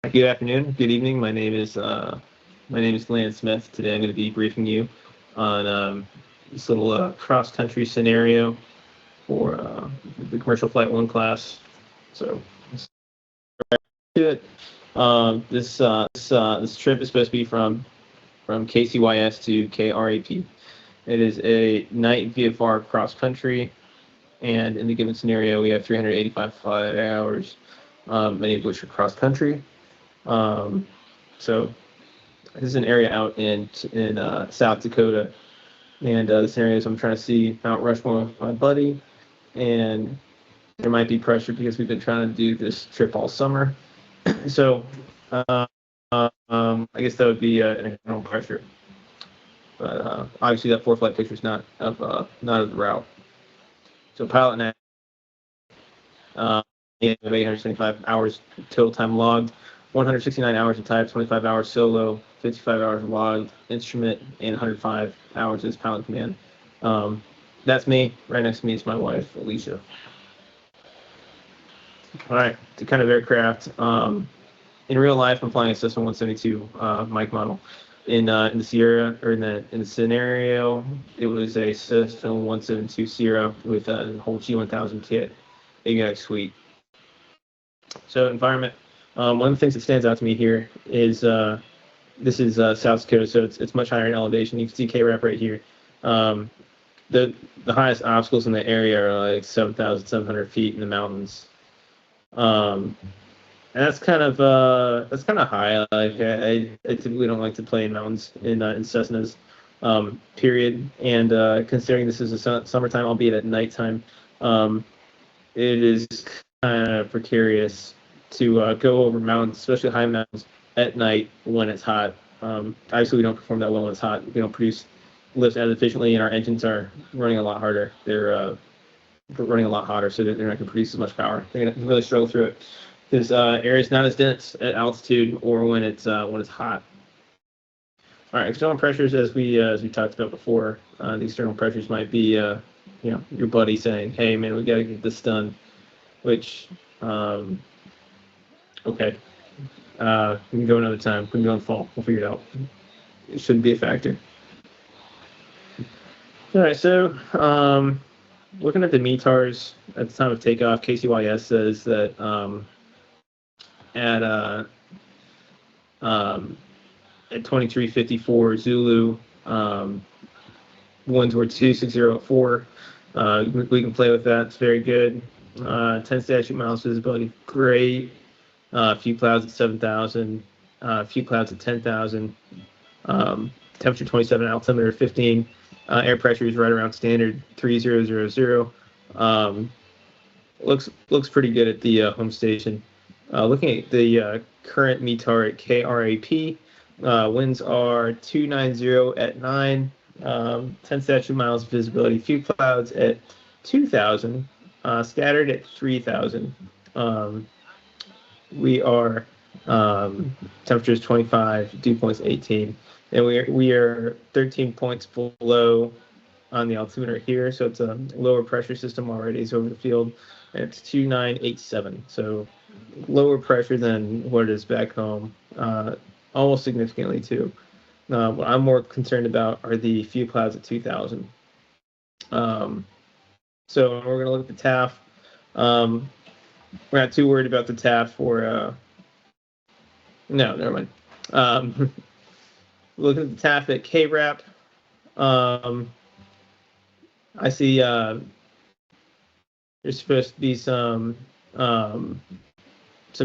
Good afternoon, good evening. My name is Glenn Smith. Today I'm going to be briefing you on this little cross country scenario for the commercial flight one class. So let's do it. This trip is supposed to be from KCYS to KRAP. It is a night VFR cross country, and in the given scenario, we have 385 flight hours, many of which are cross country. Um, so this is an area out in South Dakota, and this area is I'm trying to see Mount Rushmore with my buddy, and there might be pressure because we've been trying to do this trip all summer. So I guess that would be an external pressure, but obviously that four flight picture is not of the route. So pilot now, 875 hours total time logged, 169 hours of type, 25 hours solo, 55 hours logged instrument, and 105 hours as pilot command. That's me. Right next to me is my wife, Alicia. All right, the kind of aircraft. In real life, I'm flying a Cessna 172 Mike model. In the Sierra or in the scenario, it was a Cessna 172 Sierra with a whole G1000 kit, avionics suite. So environment. One of the things that stands out to me here is this is South Dakota, so it's much higher in elevation. You can see KRAP right here. Um, the highest obstacles in the area are like 7,700 feet in the mountains. And that's kind of high. Like I typically don't like to play in mountains in Cessnas. Period. And considering this is a summertime, albeit at nighttime, it is kind of precarious to go over mountains, especially high mountains, at night when it's hot. Obviously, we don't perform that well when it's hot. We don't produce lifts as efficiently, and our engines are running a lot harder. They're running a lot hotter, so they're not going to produce as much power. They're going to really struggle through it. This area is not as dense at altitude or when it's hot. All right, external pressures, as we talked about before, the external pressures might be, your buddy saying, "Hey, man, we got to get this done," which, okay, we can go another time. We can go in fall. We'll figure it out. It shouldn't be a factor. All right, so looking at the METARs at the time of takeoff, KCYS says that at um, at 2354 Zulu, winds were 26004. We can play with that. It's very good. 10 statute miles visibility, great. Few clouds at 7,000. Few clouds at 10,000. Temperature 27, altimeter 15. Air pressure is right around standard 3000. Looks pretty good at the home station. Looking at the current METAR at KRAP, winds are 290 at 9, 10 statute miles visibility, few clouds at 2,000, scattered at 3,000. We are temperatures 25, dew points 18, and we are 13 points below on the altimeter here, so it's a lower pressure system already is over the field, and it's 2987, so lower pressure than what it is back home, almost significantly too. What I'm more concerned about are the few clouds at 2000. So we're going to look at the TAF. We're not too worried about the TAF for, no, never mind. Looking at the TAF at KRAP, I see there's supposed to be some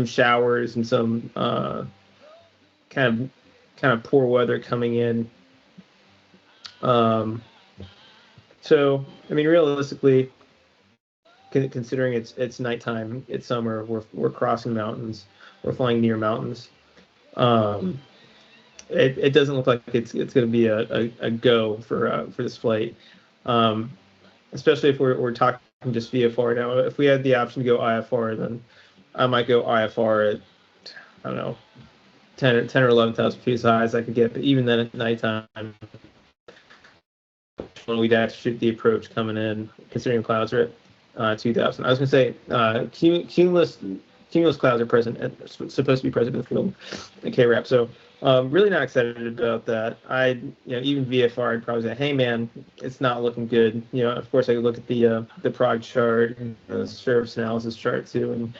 showers and some kind of poor weather coming in. So I mean, realistically, considering it's nighttime, it's summer, we're crossing mountains, we're flying near mountains. It doesn't look like it's going to be a go for this flight, especially if we're talking just VFR. Now, if we had the option to go IFR, then I might go IFR at, I don't know, 10 or 11,000 feet as high as I could get. But even then, at nighttime, when we'd have to shoot the approach coming in, considering clouds are at 2,000. I was going to say cumulus clouds are present and supposed to be present in the field in KRAP. So really not excited about that. Even VFR, I'd probably say, hey man, it's not looking good. Of course I could look at the prog chart and the surface analysis chart too, and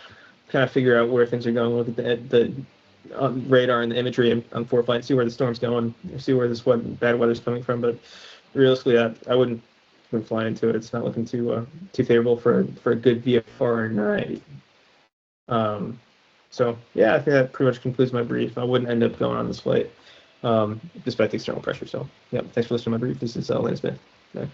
kind of figure out where things are going. Look at the radar and the imagery on ForeFlight, see where the storm's going, see where this bad weather's coming from. But realistically, I wouldn't fly into it. It's not looking too favorable for a good VFR night. So yeah, I think that pretty much concludes my brief. I wouldn't end up going on this flight, despite the external pressure. So yeah, thanks for listening to my brief. This is Lane Smith. Bye.